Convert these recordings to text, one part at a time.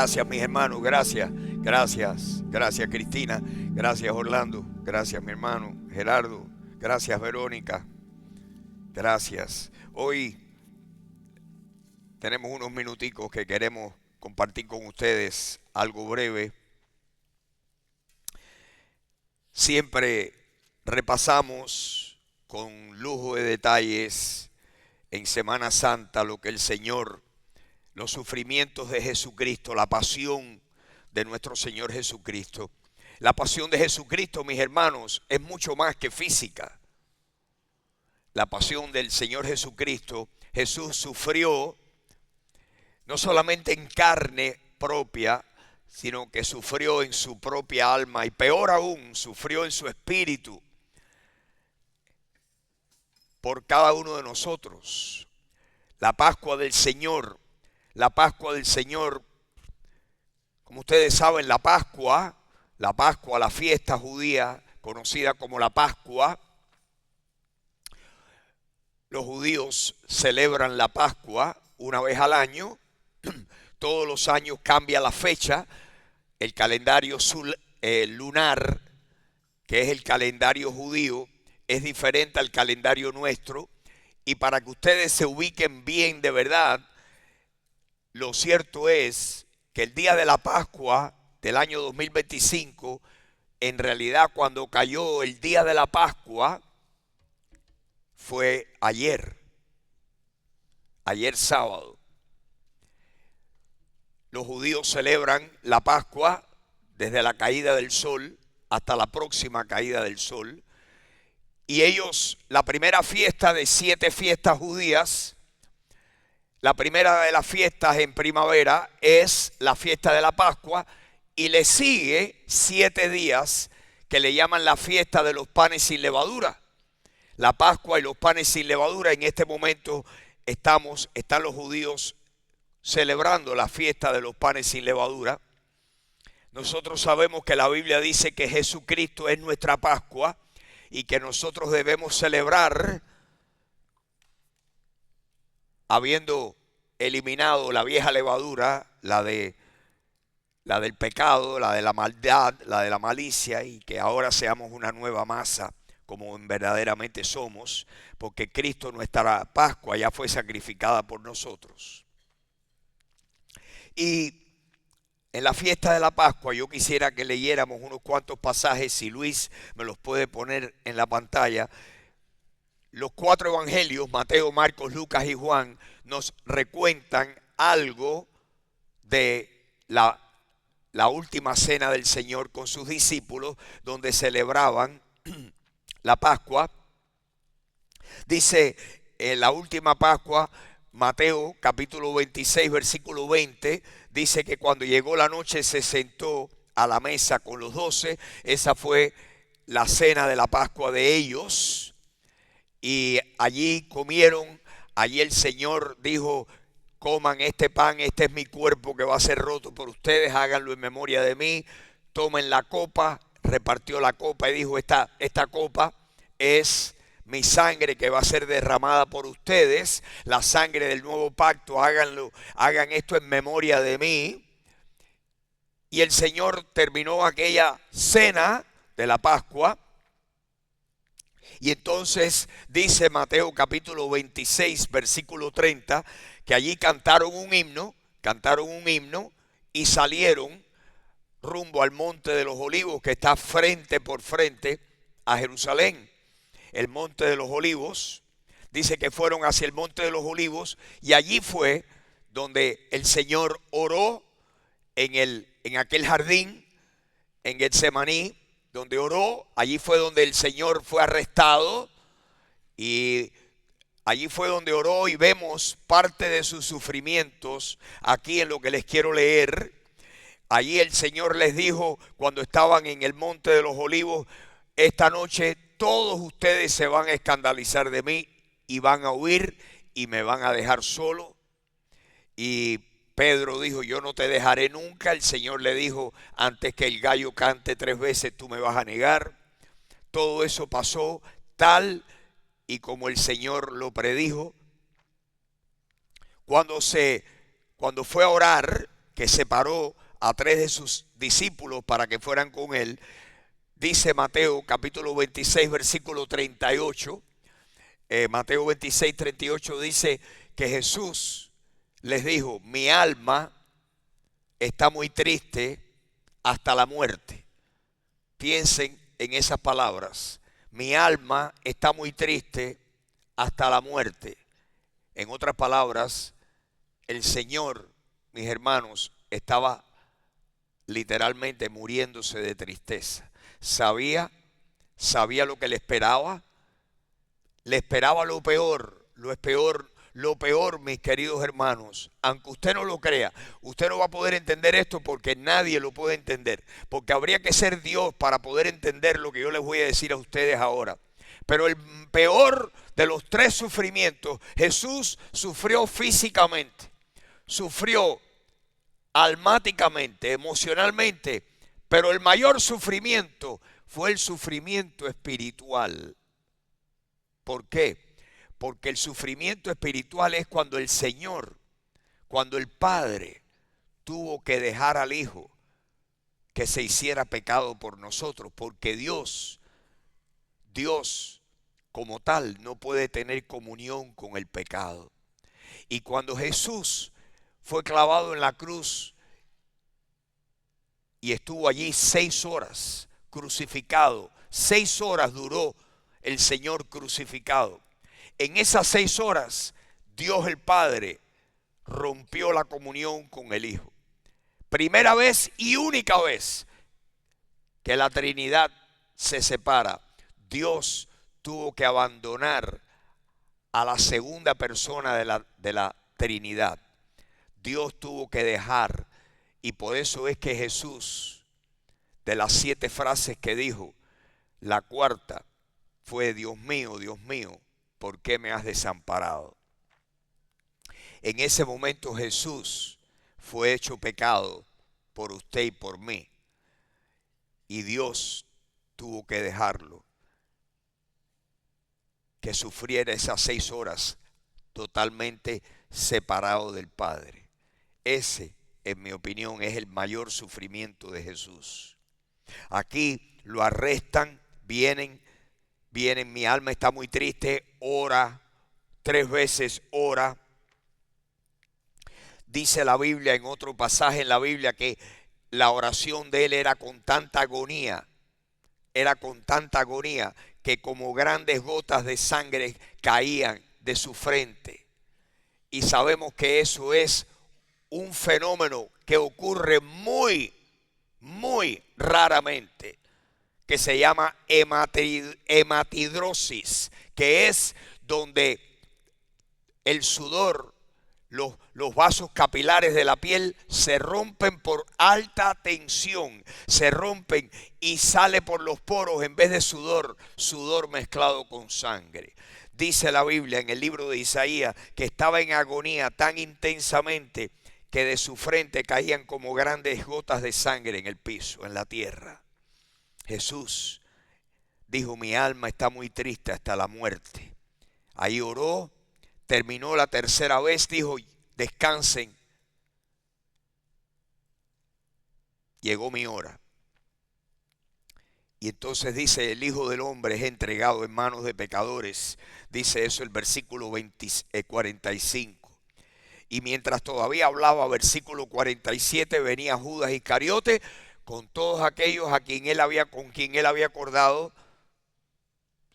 Gracias, mis hermanos, gracias, gracias, gracias, Cristina, gracias, Orlando, gracias, mi hermano Gerardo, gracias, Verónica, gracias. Hoy tenemos unos minuticos que queremos compartir con ustedes algo breve. Siempre repasamos con lujo de detalles en Semana Santa lo que el Señor, los sufrimientos de Jesucristo, la pasión de nuestro Señor Jesucristo. La pasión de Jesucristo, mis hermanos, es mucho más que física. La pasión del Señor Jesucristo, Jesús sufrió no solamente en carne propia, sino que sufrió en su propia alma y peor aún, sufrió en su espíritu por cada uno de nosotros. La Pascua del Señor, como ustedes saben, la Pascua, la fiesta judía conocida como la Pascua. Los judíos celebran la Pascua una vez al año. Todos los años cambia la fecha. El calendario lunar, que es el calendario judío, es diferente al calendario nuestro. Y para que ustedes se ubiquen bien de verdad, lo cierto es que el día de la Pascua del año 2025, en realidad cuando cayó el día de la Pascua, fue ayer sábado. Los judíos celebran la Pascua desde la caída del sol hasta la próxima caída del sol. Y ellos, la primera fiesta de 7 fiestas judías, la primera de las fiestas en primavera es la fiesta de la Pascua y le sigue 7 días que le llaman la fiesta de los panes sin levadura. La Pascua y los panes sin levadura, en este momento están los judíos celebrando la fiesta de los panes sin levadura. Nosotros sabemos que la Biblia dice que Jesucristo es nuestra Pascua y que nosotros debemos celebrar habiendo eliminado la vieja levadura, la del pecado, la de la maldad, la de la malicia, y que ahora seamos una nueva masa como verdaderamente somos, porque Cristo, nuestra Pascua, ya fue sacrificada por nosotros. Y en la fiesta de la Pascua yo quisiera que leyéramos unos cuantos pasajes, si Luis me los puede poner en la pantalla. Los 4 evangelios, Mateo, Marcos, Lucas y Juan, nos recuentan algo de la última cena del Señor con sus discípulos, donde celebraban la Pascua. Dice en la última Pascua, Mateo capítulo 26, versículo 20, dice que cuando llegó la noche se sentó a la mesa con los 12. Esa fue la cena de la Pascua de ellos. Y allí comieron, allí el Señor dijo: coman este pan, este es mi cuerpo que va a ser roto por ustedes, háganlo en memoria de mí. Tomen la copa, repartió la copa y dijo: esta copa es mi sangre que va a ser derramada por ustedes, la sangre del nuevo pacto, hagan esto en memoria de mí. Y el Señor terminó aquella cena de la Pascua. Y entonces dice Mateo capítulo 26, versículo 30, que allí cantaron un himno y salieron rumbo al Monte de los Olivos, que está frente por frente a Jerusalén. El Monte de los Olivos, dice que fueron hacia el Monte de los Olivos y allí fue donde el Señor oró en aquel jardín, en Getsemaní, donde oró. Allí fue donde el Señor fue arrestado y allí fue donde oró, y vemos parte de sus sufrimientos aquí en lo que les quiero leer. Allí el Señor les dijo, cuando estaban en el Monte de los Olivos: esta noche todos ustedes se van a escandalizar de mí y van a huir y me van a dejar solo. Y Pedro dijo: yo no te dejaré nunca. El Señor le dijo: antes que el gallo cante 3 veces tú me vas a negar. Todo eso pasó tal y como el Señor lo predijo. Cuando fue a orar, que separó a 3 de sus discípulos para que fueran con él. Dice Mateo capítulo 26 versículo 38. Mateo 26, 38 dice que Jesús les dijo: mi alma está muy triste hasta la muerte. Piensen en esas palabras. Mi alma está muy triste hasta la muerte. En otras palabras, el Señor, mis hermanos, estaba literalmente muriéndose de tristeza. Sabía lo que le esperaba lo peor, mis queridos hermanos. Aunque usted no lo crea, usted no va a poder entender esto porque nadie lo puede entender. Porque habría que ser Dios para poder entender lo que yo les voy a decir a ustedes ahora. Pero el peor de los 3 sufrimientos, Jesús sufrió físicamente, sufrió almáticamente, emocionalmente, pero el mayor sufrimiento fue el sufrimiento espiritual. ¿Por qué? Porque el sufrimiento espiritual es cuando el Señor, cuando el Padre tuvo que dejar al Hijo que se hiciera pecado por nosotros, porque Dios como tal no puede tener comunión con el pecado. Y cuando Jesús fue clavado en la cruz y estuvo allí 6 horas crucificado, 6 horas duró el Señor crucificado. En esas 6 horas, Dios el Padre rompió la comunión con el Hijo. Primera vez y única vez que la Trinidad se separa. Dios tuvo que abandonar a la segunda persona de la Trinidad. Dios tuvo que dejar, y por eso es que Jesús, de las 7 frases que dijo, la cuarta fue: Dios mío, ¿por qué me has desamparado? En ese momento Jesús fue hecho pecado por usted y por mí, y Dios tuvo que dejarlo, que sufriera esas 6 horas totalmente separado del Padre. Ese, en mi opinión, es el mayor sufrimiento de Jesús. Aquí lo arrestan, vienen, mi alma está muy triste, ora, 3 veces ora. Dice la Biblia, en otro pasaje en la Biblia, que la oración de él era con tanta agonía, que como grandes gotas de sangre caían de su frente. Y sabemos que eso es un fenómeno que ocurre muy, muy raramente, que se llama hematidrosis, que es donde el sudor, los vasos capilares de la piel se rompen por alta tensión, se rompen y sale por los poros en vez de sudor mezclado con sangre. Dice la Biblia en el libro de Isaías que estaba en agonía tan intensamente que de su frente caían como grandes gotas de sangre en el piso, en la tierra. Jesús dijo: mi alma está muy triste hasta la muerte. Ahí oró, terminó la 3ª vez, dijo: descansen, llegó mi hora. Y entonces dice: el Hijo del Hombre es entregado en manos de pecadores. Dice eso el versículo 45. Y mientras todavía hablaba, versículo 47, venía Judas Iscariote con todos aquellos con quien él había acordado: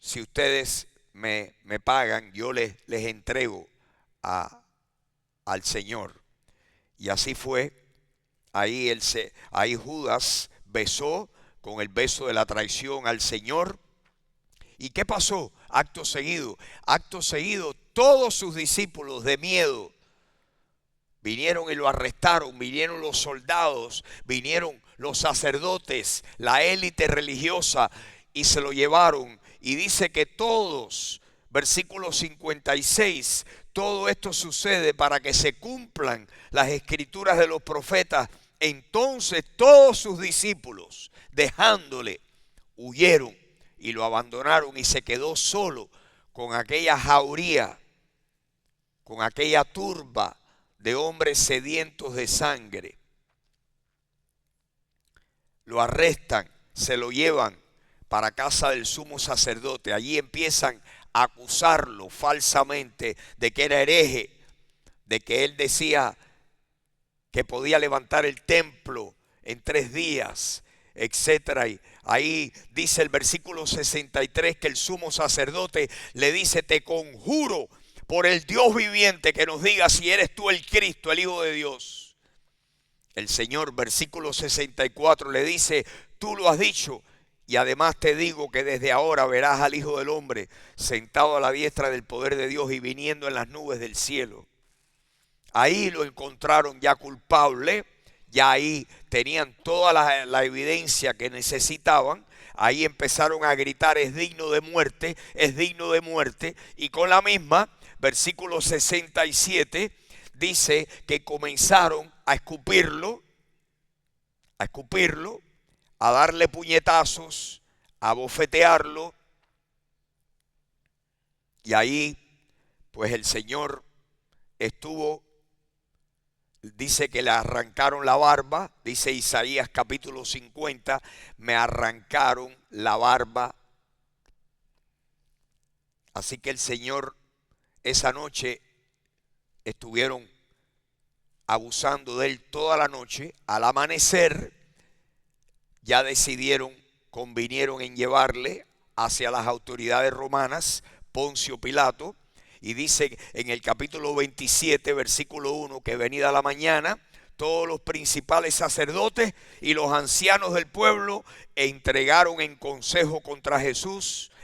si ustedes me pagan, yo les entrego al Señor. Y así fue. Ahí Judas besó con el beso de la traición al Señor. ¿Y qué pasó? Acto seguido, todos sus discípulos, de miedo, vinieron y lo arrestaron. Vinieron los soldados, vinieron los sacerdotes, la élite religiosa, y se lo llevaron. Y dice que todos, versículo 56, todo esto sucede para que se cumplan las escrituras de los profetas. Entonces todos sus discípulos, dejándole, huyeron y lo abandonaron, y se quedó solo con aquella jauría, con aquella turba de hombres sedientos de sangre. lo arrestan, se lo llevan para casa del sumo sacerdote. Allí empiezan a acusarlo falsamente de que era hereje, de que él decía que podía levantar el templo en 3 días, etcétera. Y ahí dice el versículo 63 que el sumo sacerdote le dice: te conjuro por el Dios viviente que nos diga si eres tú el Cristo, el Hijo de Dios. El Señor, versículo 64, le dice: tú lo has dicho, y además te digo que desde ahora verás al Hijo del Hombre sentado a la diestra del poder de Dios y viniendo en las nubes del cielo. Ahí lo encontraron ya culpable, ya ahí tenían toda la evidencia que necesitaban. Ahí empezaron a gritar: es digno de muerte, es digno de muerte. Y con la misma, versículo 67, dice que comenzaron a escupirlo, a darle puñetazos, a bofetearlo. Y ahí, pues el Señor estuvo. Dice que le arrancaron la barba, dice Isaías capítulo 50, me arrancaron la barba. Así que el Señor, esa noche estuvieron abusando de él toda la noche. Al amanecer ya convinieron en llevarle hacia las autoridades romanas, Poncio Pilato. Y dice en el capítulo 27, versículo 1, que venida la mañana, todos los principales sacerdotes y los ancianos del pueblo entraron en consejo contra Jesús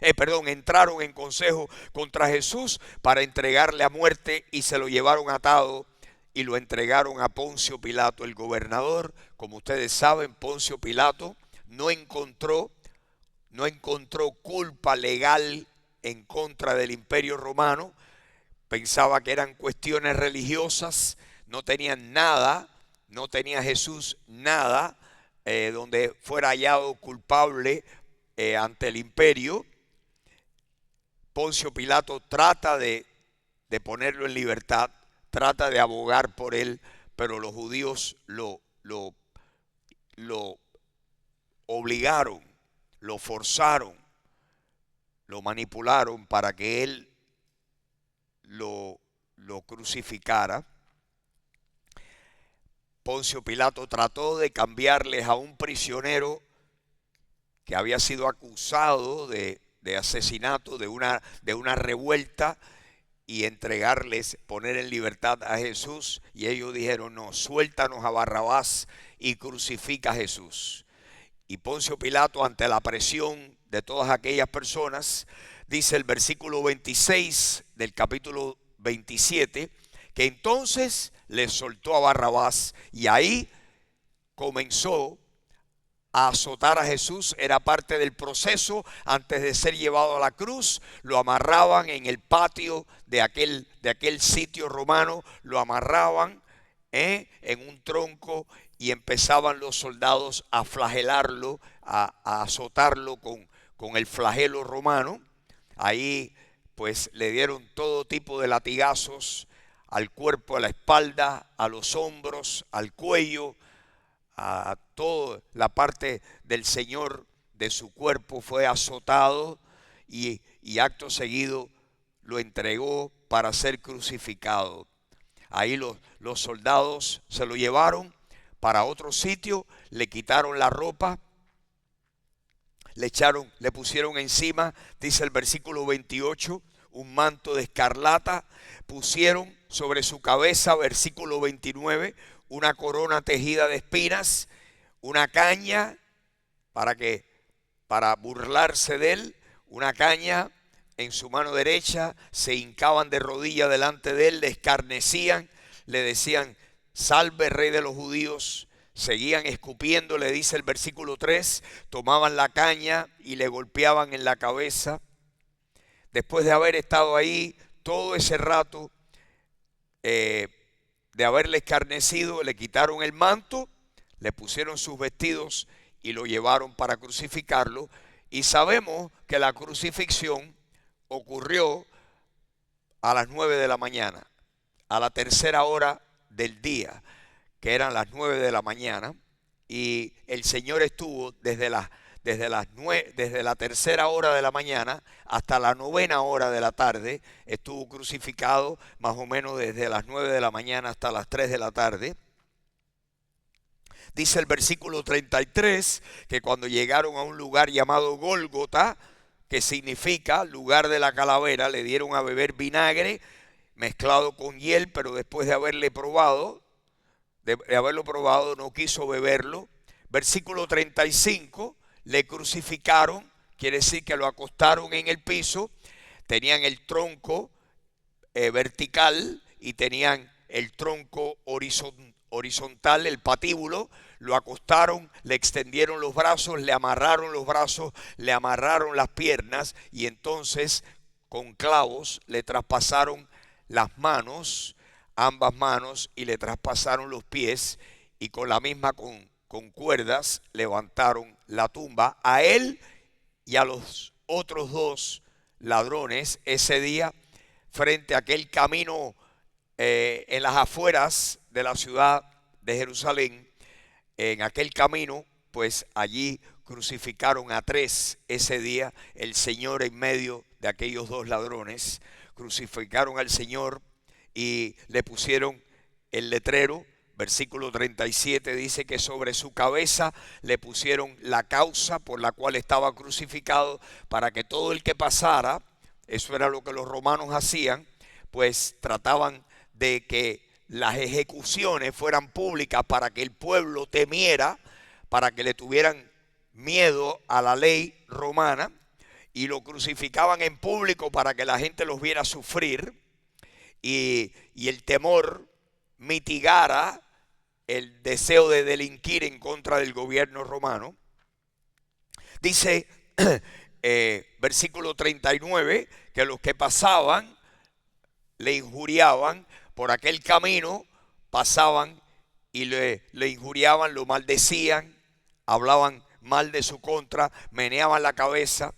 para entregarle a muerte, y se lo llevaron atado y lo entregaron a Poncio Pilato, el gobernador. Como ustedes saben, Poncio Pilato no encontró culpa legal en contra del Imperio Romano. Pensaba que eran cuestiones religiosas, no tenían nada, no tenía Jesús nada donde fuera hallado culpable ante el imperio. Poncio Pilato trata de ponerlo en libertad, trata de abogar por él, pero los judíos lo obligaron, lo forzaron, lo manipularon para que él lo crucificara. Poncio Pilato trató de cambiarles a un prisionero que había sido acusado de asesinato, de una revuelta, y entregarles, poner en libertad a Jesús. Y ellos dijeron: no, suéltanos a Barrabás y crucifica a Jesús. Y Poncio Pilato, ante la presión de todas aquellas personas, dice el versículo 26 del capítulo 27, que entonces le soltó a Barrabás, y ahí comenzó a azotar a Jesús. Era parte del proceso. Antes de ser llevado a la cruz, lo amarraban en el patio de aquel sitio romano, lo amarraban en un tronco, y empezaban los soldados a flagelarlo, a azotarlo con el flagelo romano. Ahí pues le dieron todo tipo de latigazos al cuerpo, a la espalda, a los hombros, al cuello, a toda la parte del Señor de su cuerpo fue azotado, y acto seguido lo entregó para ser crucificado. Ahí los soldados se lo llevaron para otro sitio, le quitaron la ropa, le pusieron encima, dice el versículo 28, un manto de escarlata, pusieron sobre su cabeza, versículo 29, una corona tejida de espinas, una caña para burlarse de él, una caña en su mano derecha. Se hincaban de rodillas delante de él, le escarnecían, le decían: salve, rey de los judíos. Seguían escupiendo, le dice el versículo 3, tomaban la caña y le golpeaban en la cabeza. Después de haber estado ahí todo ese rato, de haberle escarnecido, le quitaron el manto, le pusieron sus vestidos y lo llevaron para crucificarlo. Y sabemos que la crucifixión ocurrió a las 9 de la mañana, a la tercera hora del día, que eran las 9 de la mañana. y el Señor estuvo desde la tercera hora de la mañana hasta la novena hora de la tarde. Estuvo crucificado más o menos desde las 9 de la mañana hasta las 3 de la tarde. Dice el versículo 33 que cuando llegaron a un lugar llamado Gólgota, que significa lugar de la calavera, le dieron a beber vinagre mezclado con hiel, pero después de haberlo probado, no quiso beberlo. Versículo 35, le crucificaron, quiere decir que lo acostaron en el piso, tenían el tronco vertical y tenían el tronco horizontal, el patíbulo. Lo acostaron, le extendieron los brazos, le amarraron los brazos, le amarraron las piernas y entonces con clavos le traspasaron las manos, ambas manos, y le traspasaron los pies, y con la misma con cuerdas levantaron la tumba a él y a los otros dos ladrones ese día frente a aquel camino en las afueras de la ciudad de Jerusalén. En aquel camino, pues allí crucificaron a tres ese día, el Señor en medio de aquellos dos ladrones. Crucificaron al Señor y le pusieron el letrero. Versículo 37 dice que sobre su cabeza le pusieron la causa por la cual estaba crucificado, para que todo el que pasara, eso era lo que los romanos hacían, pues trataban de que las ejecuciones fueran públicas para que el pueblo temiera, para que le tuvieran miedo a la ley romana, y lo crucificaban en público para que la gente los viera sufrir y el temor mitigara el deseo de delinquir en contra del gobierno romano. Dice versículo 39 que los que pasaban le injuriaban por aquel camino, pasaban y le injuriaban, lo maldecían, hablaban mal de su contra, meneaban la cabeza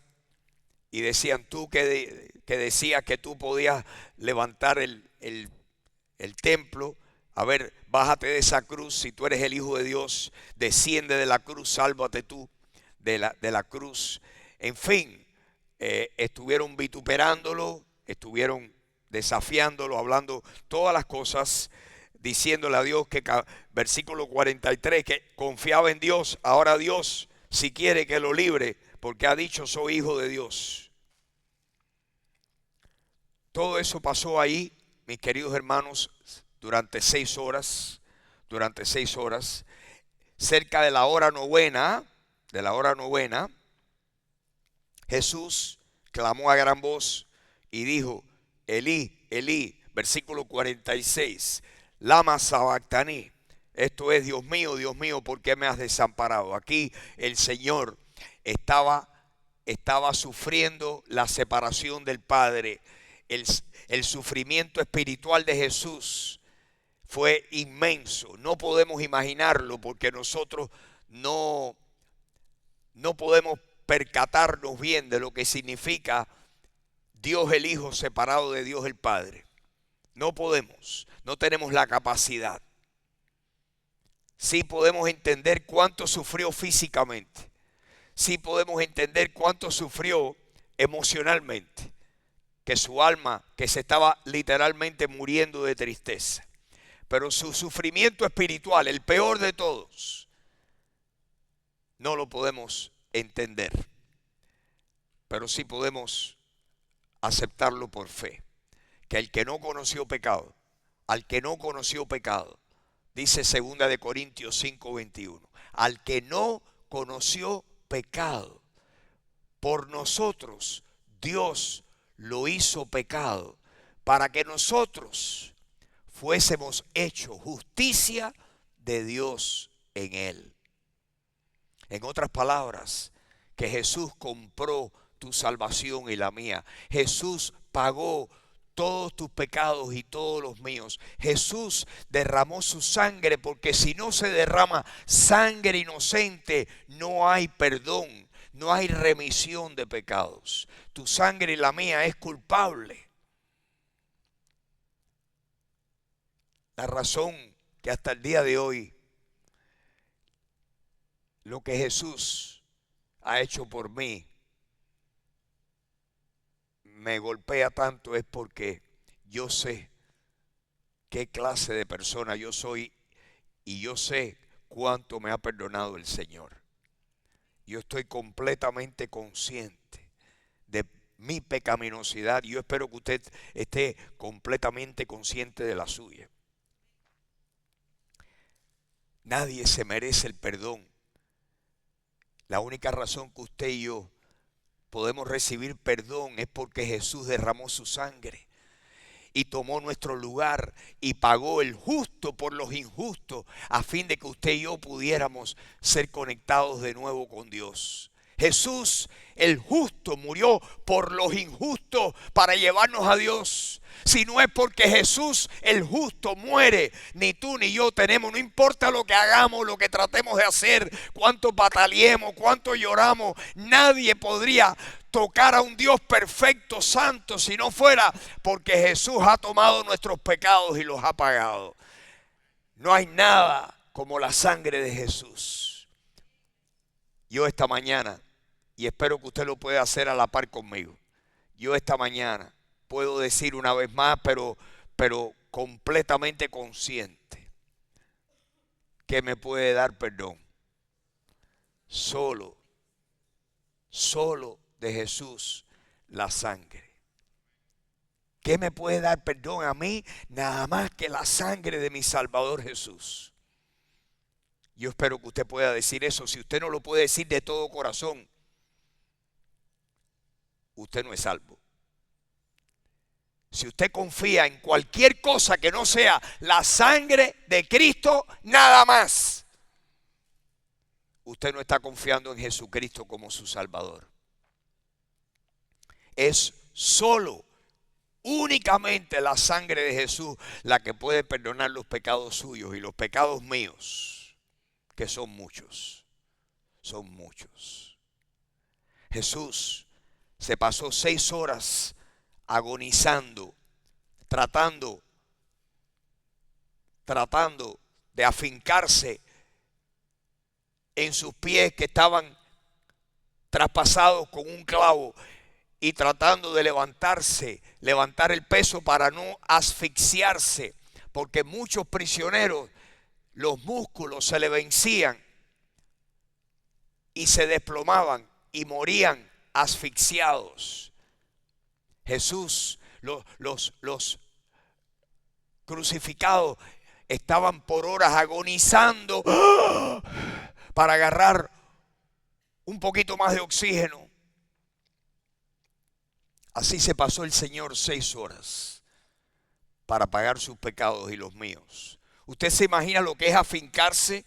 y decían: tú que decías que tú podías levantar el templo, a ver, bájate de esa cruz, si tú eres el Hijo de Dios, desciende de la cruz, sálvate tú de la cruz. En fin, estuvieron vituperándolo, estuvieron desafiándolo, hablando todas las cosas, diciéndole a Dios que, versículo 43, que confiaba en Dios. Ahora Dios, si quiere, que lo libre, porque ha dicho: soy hijo de Dios. Todo eso pasó ahí, mis queridos hermanos, durante 6 horas, cerca de la hora novena, Jesús clamó a gran voz y dijo: Elí, Elí, versículo 46, lama sabactani. Esto es: Dios mío, ¿por qué me has desamparado? Aquí el Señor estaba sufriendo la separación del Padre. El sufrimiento espiritual de Jesús fue inmenso. No podemos imaginarlo porque nosotros no podemos percatarnos bien de lo que significa Dios el Hijo separado de Dios el Padre. No podemos, no tenemos la capacidad. Sí podemos entender cuánto sufrió físicamente. Sí podemos entender cuánto sufrió emocionalmente. Que su alma, que se estaba literalmente muriendo de tristeza. Pero su sufrimiento espiritual, el peor de todos, no lo podemos entender. Pero sí podemos aceptarlo por fe. Que al que no conoció pecado, dice 2 de Corintios 5:21, al que no conoció pecado, por nosotros Dios lo hizo pecado, para que nosotros fuésemos hechos justicia de Dios en él. En otras palabras, que Jesús compró tu salvación y la mía. Jesús pagó todos tus pecados y todos los míos. Jesús derramó su sangre, porque si no se derrama sangre inocente, no hay perdón. No hay remisión de pecados. Tu sangre y la mía es culpable. La razón que hasta el día de hoy lo que Jesús ha hecho por mí me golpea tanto es porque yo sé qué clase de persona yo soy y yo sé cuánto me ha perdonado el Señor. Yo estoy completamente consciente de mi pecaminosidad y yo espero que usted esté completamente consciente de la suya. Nadie se merece el perdón. La única razón que usted y yo podemos recibir perdón es porque Jesús derramó su sangre y tomó nuestro lugar y pagó el justo por los injustos a fin de que usted y yo pudiéramos ser conectados de nuevo con Dios. Jesús, el justo, murió por los injustos para llevarnos a Dios. Si no es porque Jesús, el justo, muere, ni tú ni yo tenemos, no importa lo que hagamos, lo que tratemos de hacer, cuánto batallemos, cuánto lloramos, nadie podría tocar a un Dios perfecto, santo, si no fuera porque Jesús ha tomado nuestros pecados y los ha pagado. No hay nada como la sangre de Jesús. Yo esta mañana, y espero que usted lo pueda hacer a la par conmigo, yo esta mañana puedo decir una vez más, pero completamente consciente, que me puede dar perdón. Solo de Jesús la sangre. ¿Qué me puede dar perdón a mí? Nada más que la sangre de mi Salvador Jesús. Yo espero que usted pueda decir eso. Si usted no lo puede decir de todo corazón, usted no es salvo. Si usted confía en cualquier cosa que no sea la sangre de Cristo, nada más, usted no está confiando en Jesucristo como su Salvador. Es únicamente la sangre de Jesús la que puede perdonar los pecados suyos y los pecados míos, que son muchos. Son muchos. Jesús se pasó 6 horas agonizando, tratando de afincarse en sus pies que estaban traspasados con un clavo y tratando de levantar el peso para no asfixiarse, porque muchos prisioneros, los músculos se le vencían y se desplomaban y morían asfixiados. Jesús, los crucificados estaban por horas agonizando para agarrar un poquito más de oxígeno. Así se pasó el Señor 6 horas para pagar sus pecados y los míos. ¿Usted se imagina lo que es afincarse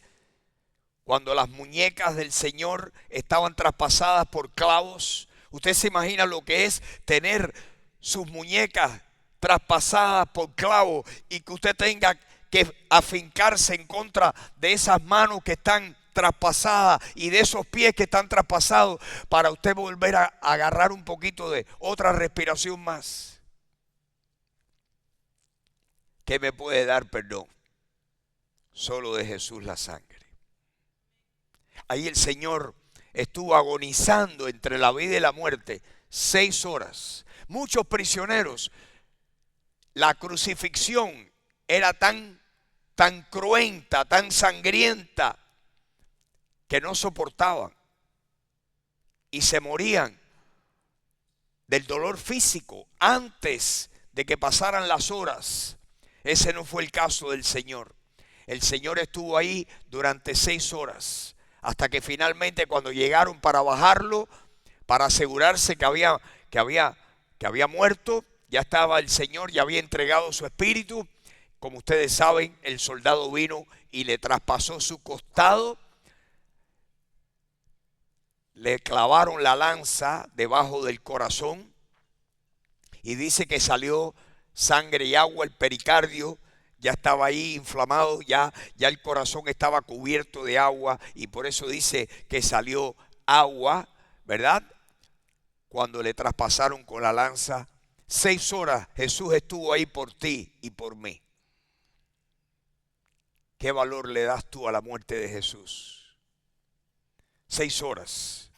cuando las muñecas del Señor estaban traspasadas por clavos? ¿Usted se imagina lo que es tener sus muñecas traspasadas por clavos y que usted tenga que afincarse en contra de esas manos que están traspasadas y de esos pies que están traspasados para usted volver a agarrar un poquito de otra respiración más? ¿Qué me puede dar perdón? Solo de Jesús la sangre. Ahí el Señor estuvo agonizando entre la vida y la muerte 6 horas. Muchos prisioneros, la crucifixión era tan cruenta, tan sangrienta, que no soportaban y se morían del dolor físico antes de que pasaran las horas. Ese no fue el caso del Señor. El Señor estuvo ahí durante 6 horas, hasta que finalmente cuando llegaron para bajarlo, para asegurarse que había muerto, ya estaba el Señor, ya había entregado su espíritu. Como ustedes saben, el soldado vino y le traspasó su costado. Le clavaron la lanza debajo del corazón y dice que salió sangre y agua. El pericardio ya estaba ahí inflamado, ya el corazón estaba cubierto de agua y por eso dice que salió agua, ¿verdad? Cuando le traspasaron con la lanza. 6 horas Jesús estuvo ahí por ti y por mí. ¿Qué valor le das tú a la muerte de Jesús? 6 horas.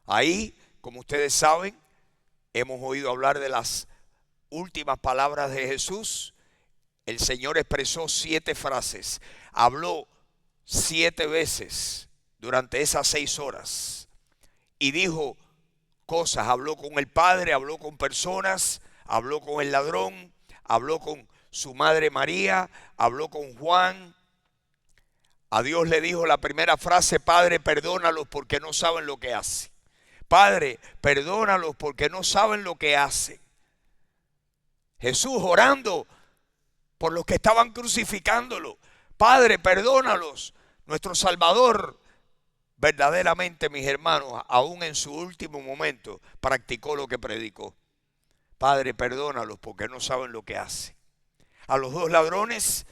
Ahí, como ustedes saben, hemos oído hablar de las últimas palabras de Jesús. El Señor expresó 7 frases, habló 7 veces durante esas 6 horas y dijo cosas, habló con el Padre, habló con personas, habló con el ladrón, habló con su madre María, habló con Juan. A Dios le dijo la primera frase: Padre, perdónalos porque no saben lo que hacen. Padre, perdónalos porque no saben lo que hacen. Jesús orando por los que estaban crucificándolo. Padre, perdónalos. Nuestro Salvador, verdaderamente, mis hermanos, aún en su último momento, practicó lo que predicó. Padre, perdónalos porque no saben lo que hacen. A los 2 ladrones,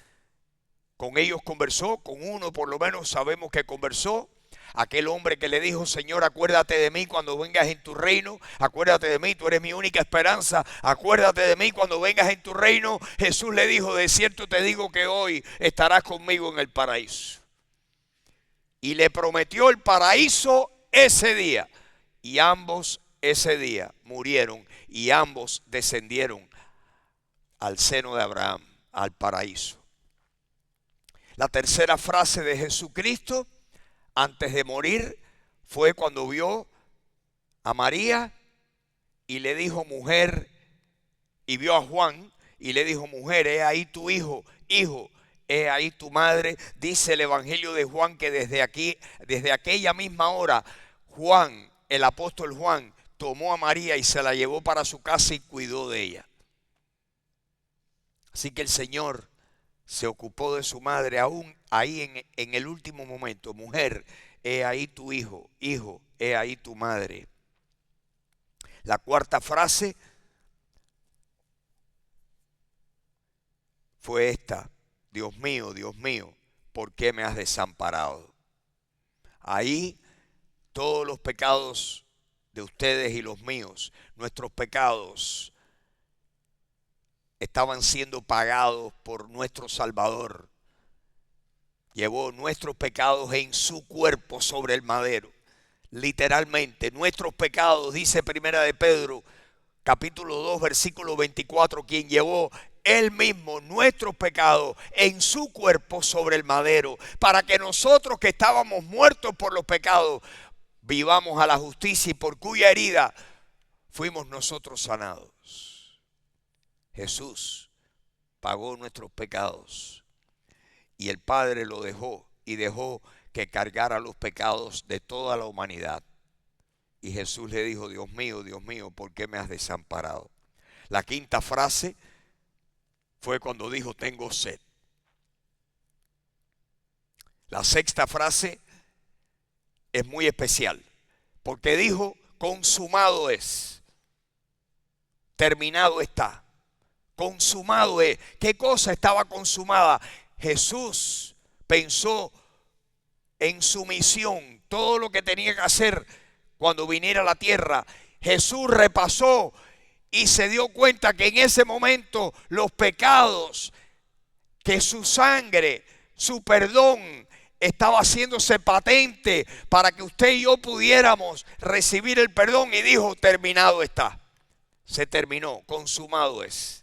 con ellos conversó, con uno por lo menos sabemos que conversó. Aquel hombre que le dijo: Señor, acuérdate de mí cuando vengas en tu reino, acuérdate de mí, tú eres mi única esperanza, acuérdate de mí cuando vengas en tu reino. Jesús le dijo: de cierto te digo que hoy estarás conmigo en el paraíso. Y le prometió el paraíso ese día, y ambos ese día murieron, y ambos descendieron al seno de Abraham, al paraíso. La tercera frase de Jesucristo antes de morir fue cuando vio a María y le dijo: mujer, y vio a Juan y le dijo: mujer, he ahí tu hijo, hijo, he ahí tu madre. Dice el Evangelio de Juan que desde aquella misma hora, Juan, el apóstol Juan, tomó a María y se la llevó para su casa y cuidó de ella. Así que el Señor se ocupó de su madre aún ahí en el último momento. Mujer, he ahí tu hijo, hijo, he ahí tu madre. La cuarta frase fue esta: Dios mío, ¿por qué me has desamparado? Ahí todos los pecados de ustedes y los míos, nuestros pecados, estaban siendo pagados por nuestro Salvador. Llevó nuestros pecados en su cuerpo sobre el madero. Literalmente, nuestros pecados, dice Primera de Pedro, capítulo 2, versículo 24, quien llevó él mismo nuestros pecados en su cuerpo sobre el madero, para que nosotros que estábamos muertos por los pecados, vivamos a la justicia, y por cuya herida fuimos nosotros sanados. Jesús pagó nuestros pecados y el Padre lo dejó, y dejó que cargara los pecados de toda la humanidad. Y Jesús le dijo: Dios mío, ¿por qué me has desamparado? La quinta frase fue cuando dijo: tengo sed. La sexta frase es muy especial porque dijo: consumado es, terminado está. Consumado es. ¿Qué cosa estaba consumada? Jesús pensó en su misión, todo lo que tenía que hacer cuando viniera a la tierra. Jesús repasó y se dio cuenta que en ese momento los pecados, que su sangre, su perdón estaba haciéndose patente para que usted y yo pudiéramos recibir el perdón, y dijo: terminado está. Se terminó, consumado es.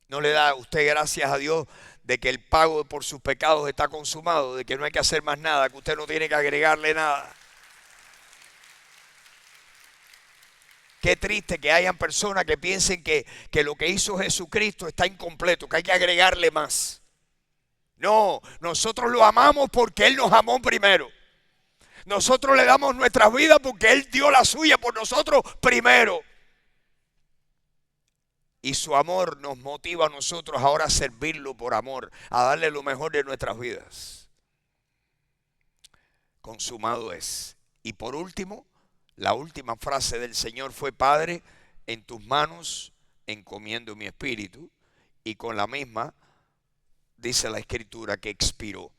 ¿No le da usted gracias a Dios de que el pago por sus pecados está consumado? De que no hay que hacer más nada, que usted no tiene que agregarle nada. Qué triste que hayan personas que piensen que lo que hizo Jesucristo está incompleto, que hay que agregarle más. No, nosotros lo amamos porque Él nos amó primero. Nosotros le damos nuestras vidas porque Él dio la suya por nosotros primero. Y su amor nos motiva a nosotros ahora a servirlo por amor, a darle lo mejor de nuestras vidas. Consumado es. Y por último, la última frase del Señor fue: Padre, en tus manos encomiendo mi espíritu. Y con la misma dice la Escritura que expiró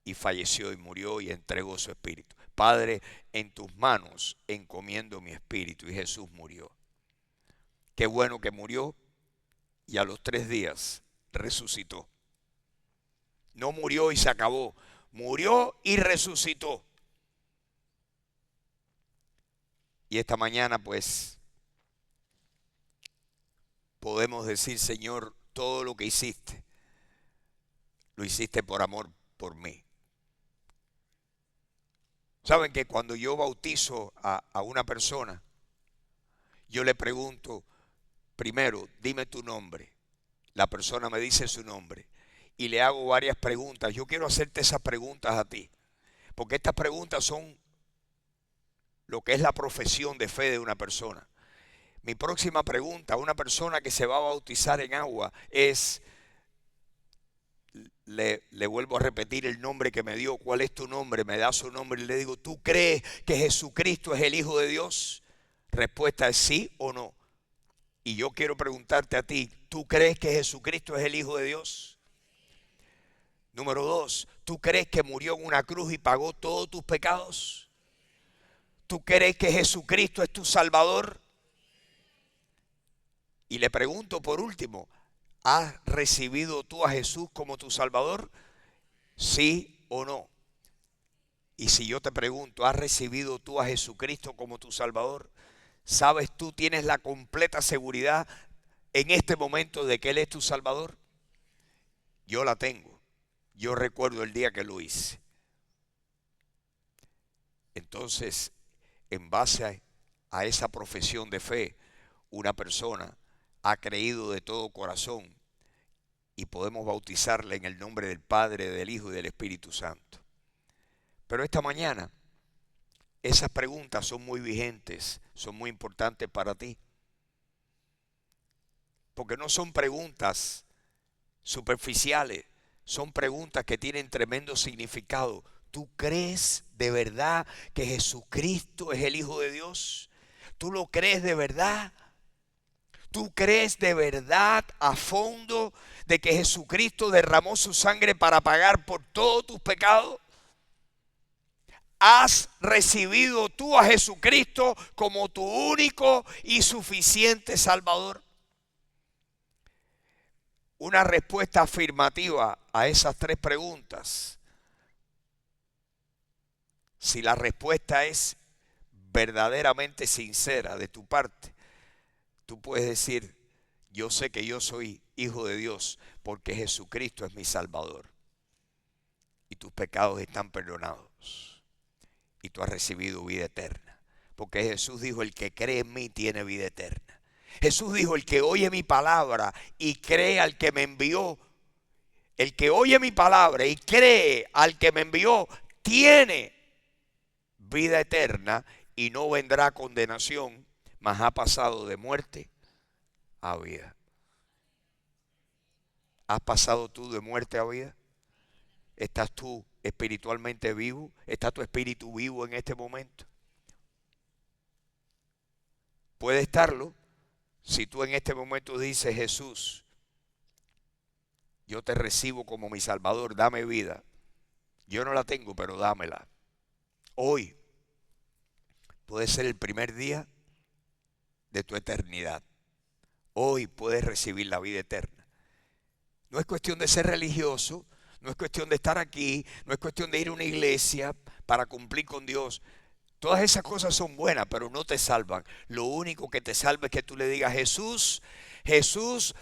y falleció y murió y entregó su espíritu. Padre, en tus manos encomiendo mi espíritu. Y Jesús murió. Qué bueno que murió, y a los 3 días resucitó. No murió y se acabó, murió y resucitó. Y esta mañana pues podemos decir, Señor, todo lo que hiciste, lo hiciste por amor por mí. Saben que cuando yo bautizo a una persona, yo le pregunto, primero, dime tu nombre. La persona me dice su nombre y le hago varias preguntas. Yo quiero hacerte esas preguntas a ti, porque estas preguntas son lo que es la profesión de fe de una persona. Mi próxima pregunta a una persona que se va a bautizar en agua es, le vuelvo a repetir el nombre que me dio. ¿Cuál es tu nombre? Me da su nombre y le digo, ¿tú crees que Jesucristo es el Hijo de Dios? Respuesta es sí o no. Y yo quiero preguntarte a ti, ¿tú crees que Jesucristo es el Hijo de Dios? Número 2, ¿tú crees que murió en una cruz y pagó todos tus pecados? ¿Tú crees que Jesucristo es tu Salvador? Y le pregunto por último, ¿has recibido tú a Jesús como tu Salvador? ¿Sí o no? Y si yo te pregunto, ¿has recibido tú a Jesucristo como tu Salvador? ¿Sabes tú, tienes la completa seguridad en este momento de que Él es tu Salvador? Yo la tengo. Yo recuerdo el día que lo hice. Entonces, en base a esa profesión de fe, una persona ha creído de todo corazón y podemos bautizarle en el nombre del Padre, del Hijo y del Espíritu Santo. Pero esta mañana, esas preguntas son muy vigentes, son muy importantes para ti. Porque no son preguntas superficiales, son preguntas que tienen tremendo significado. ¿Tú crees de verdad que Jesucristo es el Hijo de Dios? ¿Tú lo crees de verdad? ¿Tú crees de verdad a fondo de que Jesucristo derramó su sangre para pagar por todos tus pecados? ¿Has recibido tú a Jesucristo como tu único y suficiente Salvador? Una respuesta afirmativa a esas tres preguntas. Si la respuesta es verdaderamente sincera de tu parte, tú puedes decir, yo sé que yo soy hijo de Dios porque Jesucristo es mi Salvador. Y tus pecados están perdonados. Y tú has recibido vida eterna. Porque Jesús dijo, el que cree en mí tiene vida eterna. Jesús dijo, el que oye mi palabra y cree al que me envió, el que oye mi palabra y cree al que me envió, tiene vida eterna y no vendrá condenación, mas ha pasado de muerte a vida. ¿Has pasado tú de muerte a vida? ¿Estás tú espiritualmente vivo? ¿Está tu espíritu vivo en este momento? Puede estarlo si tú en este momento dices, Jesús, yo te recibo como mi Salvador, dame vida. Yo no la tengo, pero dámela. Hoy puede ser el primer día de tu eternidad. Hoy puedes recibir la vida eterna. No es cuestión de ser religioso, no es cuestión de estar aquí, no es cuestión de ir a una iglesia para cumplir con Dios. Todas esas cosas son buenas, pero no te salvan. Lo único que te salva es que tú le digas, Jesús, Jesús,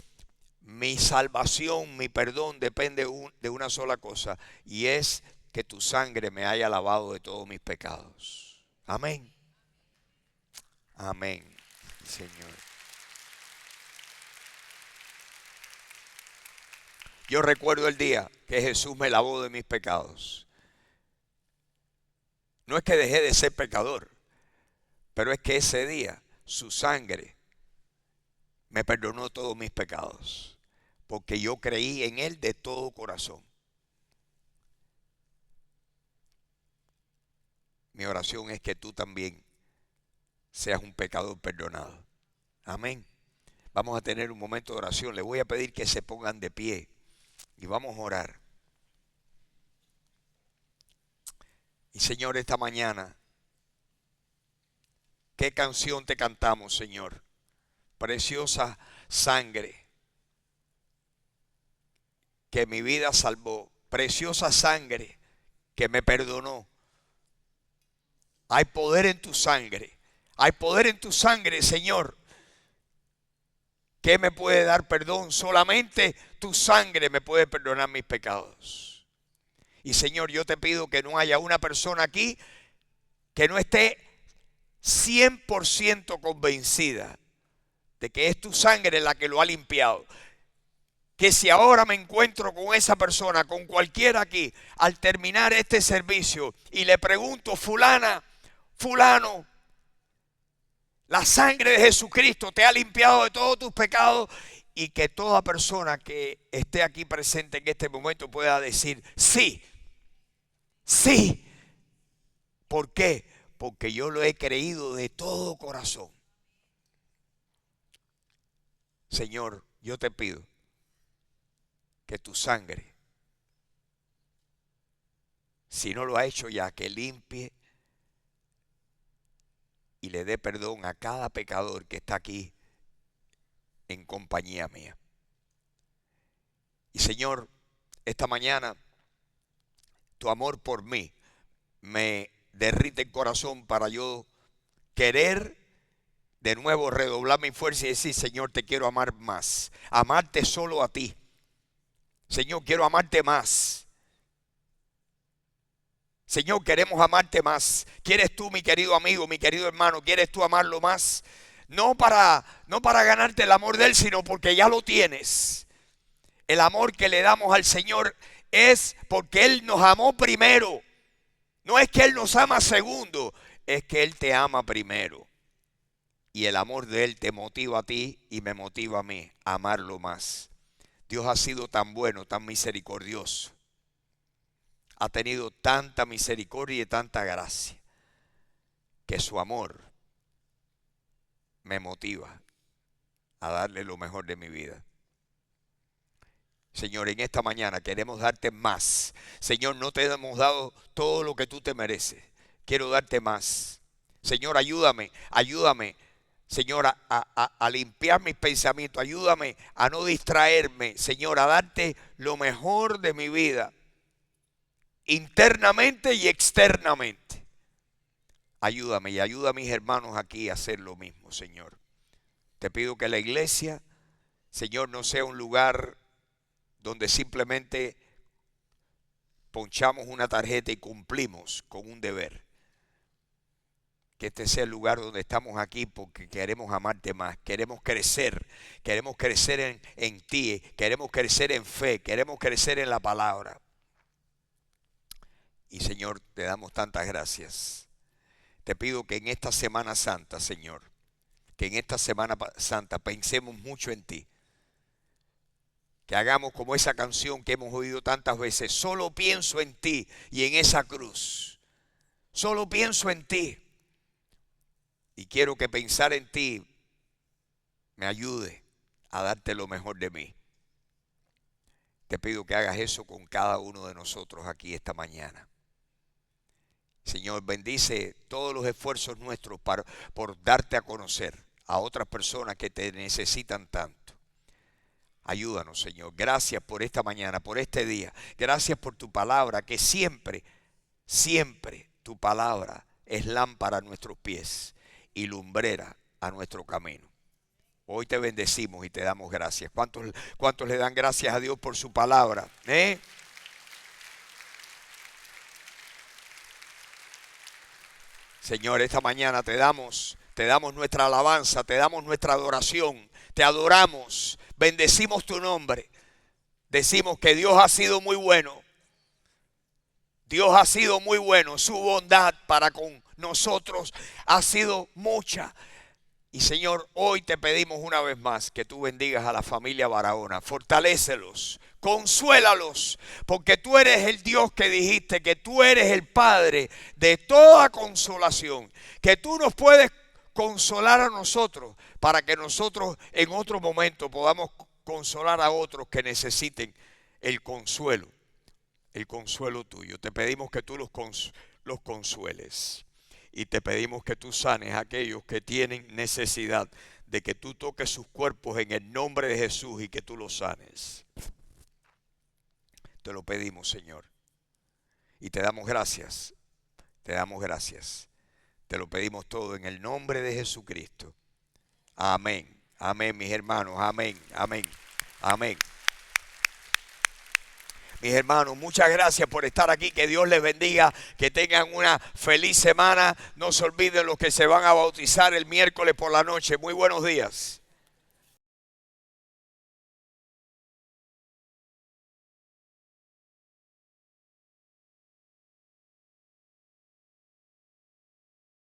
mi salvación, mi perdón depende de una sola cosa, y es que tu sangre me haya lavado de todos mis pecados. Amén. Amén, Señor. Yo recuerdo el día que Jesús me lavó de mis pecados. No es que dejé de ser pecador, pero es que ese día su sangre me perdonó todos mis pecados, porque yo creí en Él de todo corazón. Mi oración es que tú también seas un pecador perdonado. Amén. Vamos a tener un momento de oración. Les voy a pedir que se pongan de pie y vamos a orar. Y Señor, esta mañana, ¿qué canción te cantamos, Señor? Preciosa sangre que mi vida salvó. Preciosa sangre que me perdonó. Hay poder en tu sangre. Hay poder en tu sangre, Señor. ¿Qué me puede dar perdón? Solamente tu sangre me puede perdonar mis pecados. Y Señor, yo te pido que no haya una persona aquí que no esté 100% convencida de que es tu sangre la que lo ha limpiado. Que si ahora me encuentro con esa persona, con cualquiera aquí, al terminar este servicio y le pregunto, fulana, fulano, la sangre de Jesucristo te ha limpiado de todos tus pecados, y que toda persona que esté aquí presente en este momento pueda decir, sí, sí. ¿Por qué? Porque yo lo he creído de todo corazón. Señor, yo te pido que tu sangre, si no lo ha hecho ya, que limpie y le dé perdón a cada pecador que está aquí en compañía mía. Y Señor, esta mañana tu amor por mí me derrite el corazón para yo querer de nuevo redoblar mi fuerza y decir, Señor, te quiero amar más. Amarte solo a ti. Señor, quiero amarte más. Señor, queremos amarte más. ¿Quieres tú, mi querido amigo, mi querido hermano, quieres tú amarlo más? No para ganarte el amor de Él, sino porque ya lo tienes. El amor que le damos al Señor es porque Él nos amó primero. No es que Él nos ama segundo, es que Él te ama primero. Y el amor de Él te motiva a ti y me motiva a mí a amarlo más. Dios ha sido tan bueno, tan misericordioso. Ha tenido tanta misericordia y tanta gracia que su amor me motiva a darle lo mejor de mi vida. Señor, en esta mañana queremos darte más. Señor, no te hemos dado todo lo que tú te mereces. Quiero darte más. Señor, ayúdame, ayúdame. Señor, a limpiar mis pensamientos. Ayúdame a no distraerme. Señor, a darte lo mejor de mi vida. Internamente y externamente. Ayúdame y ayuda a mis hermanos aquí a hacer lo mismo, Señor. Te pido que la iglesia, Señor, no sea un lugar donde simplemente ponchamos una tarjeta y cumplimos con un deber. Que este sea el lugar donde estamos aquí porque queremos amarte más, queremos crecer en ti, queremos crecer en fe, queremos crecer en la palabra. Y Señor, te damos tantas gracias. Te pido que en esta Semana Santa, Señor, que en esta Semana Santa pensemos mucho en ti. Que hagamos como esa canción que hemos oído tantas veces. Solo pienso en ti y en esa cruz. Solo pienso en ti. Y quiero que pensar en ti me ayude a darte lo mejor de mí. Te pido que hagas eso con cada uno de nosotros aquí esta mañana. Señor, bendice todos los esfuerzos nuestros por darte a conocer a otras personas que te necesitan tanto. Ayúdanos, Señor. Gracias por esta mañana, por este día. Gracias por tu palabra, que siempre, siempre tu palabra es lámpara a nuestros pies y lumbrera a nuestro camino. Hoy te bendecimos y te damos gracias. ¿Cuántos le dan gracias a Dios por su palabra? Señor, esta mañana te damos nuestra alabanza, te damos nuestra adoración, te adoramos, bendecimos tu nombre. Decimos que Dios ha sido muy bueno. Dios ha sido muy bueno, su bondad para con nosotros ha sido mucha. Y Señor, hoy te pedimos una vez más que tú bendigas a la familia Barahona, fortalécelos, consuélalos, porque tú eres el Dios que dijiste, que tú eres el Padre de toda consolación, que tú nos puedes consolar a nosotros para que nosotros en otro momento podamos consolar a otros que necesiten el consuelo tuyo. Te pedimos que tú los consueles. Y te pedimos que tú sanes a aquellos que tienen necesidad de que tú toques sus cuerpos en el nombre de Jesús y que tú los sanes. Te lo pedimos, Señor. Y te damos gracias. Te damos gracias. Te lo pedimos todo en el nombre de Jesucristo. Amén. Amén, mis hermanos. Amén. Amén. Amén. Mis hermanos, muchas gracias por estar aquí. Que Dios les bendiga. Que tengan una feliz semana. No se olviden los que se van a bautizar el miércoles por la noche. Muy buenos días.